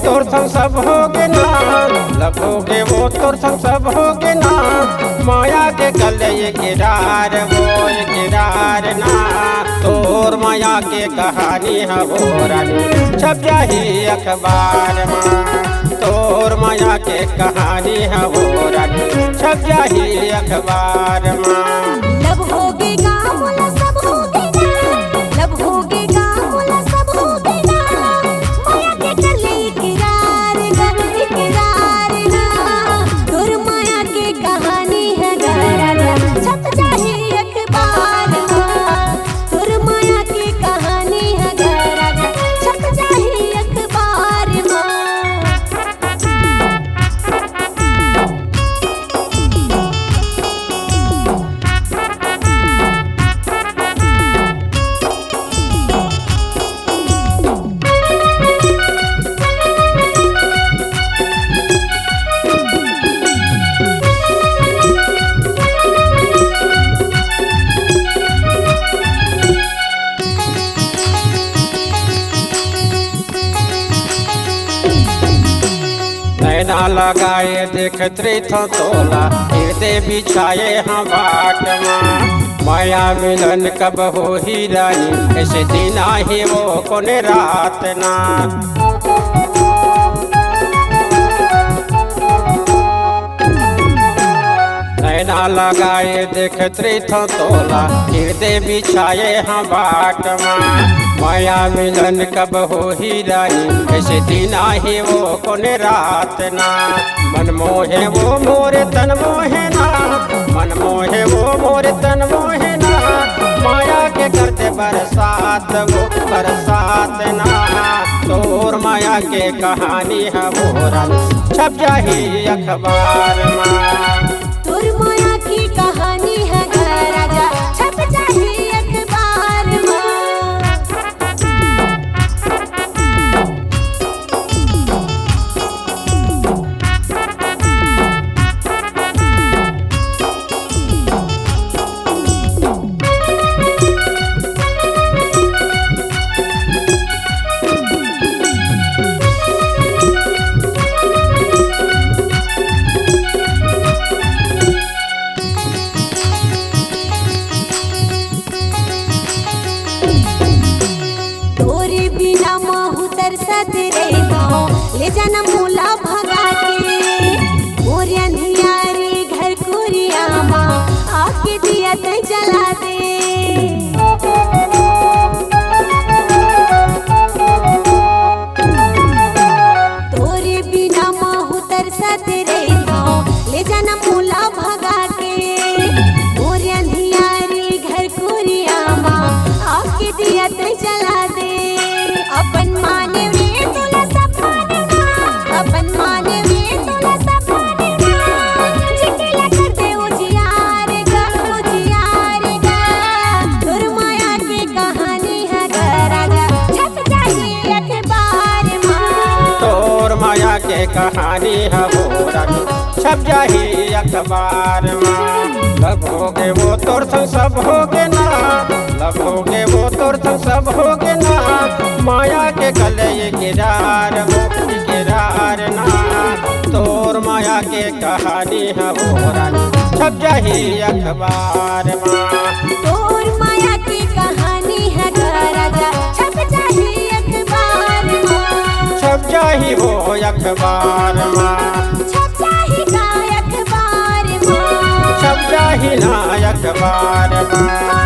तोर संग सब होगे ना, लगोगे वो तोर संग सब होगे ना। माया के गले ये किरार वो ये किरार ना, तोर माया के कहानी है वो रानी छप जाही अखबार में। तोर माया के कहानी है वो रानी छप जाही अखबार में। लब होगे गाँव वाला सब होगे ना, लब होगे गाँव वाला सब होगे ना। माया के गले इकरार ना, तोर माया के कहानी है राजा छप जाही अखबार में। तोर माया की कहानी है राजा छप जाही अखबार में। नैना लगाए देखत रही थो तोला, हृदय बिछाए हाँ बाट माँ। माया मिलन कब हो ही रानी, ऐसे दिन ही वो कोने रात ना। नैना लगाए देखत रही थो तोला, हृदय बिछाए हाँ बाट माँ। माया मिलन कब हो ही रानी, ऐसे दिन ही वो कोने रात ना। मन मोहे वो मोरे तन मोहे ना, मन मोहे वो मोरे तन मोहे ना। माया के करते बरसात वो बरसात ना, तोर माया के कहानी है वो रानी छप जाही अखबार में। तोर माया की कहानी है राजा छप जाही अखबार में। तोरे बिना महू तरसत रही ले जाना मोला भगा के। मोरे अंधियारे घर कोरिया माँ आके दिया ते जला दे। तोरे बिना महू तरसत रही ले जाना मोला भगा के। मोरे अंधियारे घर कोरिया माँ आके दिया ते जला दे। अपन माने वे तोला सब माने ना, अपन माने वे तोला सब माने ना। जिकेला कर दे उजियार गा। तोर माया की कहानी है राजा छप जाही अखबार में। तोर माया के कहानी है वो रानी छप जाही अखबार में। लगोगे वो तोर संग सब होगे ना, लगोगे वो तोर संग सब होगे ना। माया के गले ये किरार वो किरार ना, तोर माया के कहानी है वो रानी छप जाही अखबार में। तोर माया की कहानी है राजा छप जाही अखबार में। छप जाही वो अखबार में, छप जाही का अखबार में। छप जाही ना अखबार में।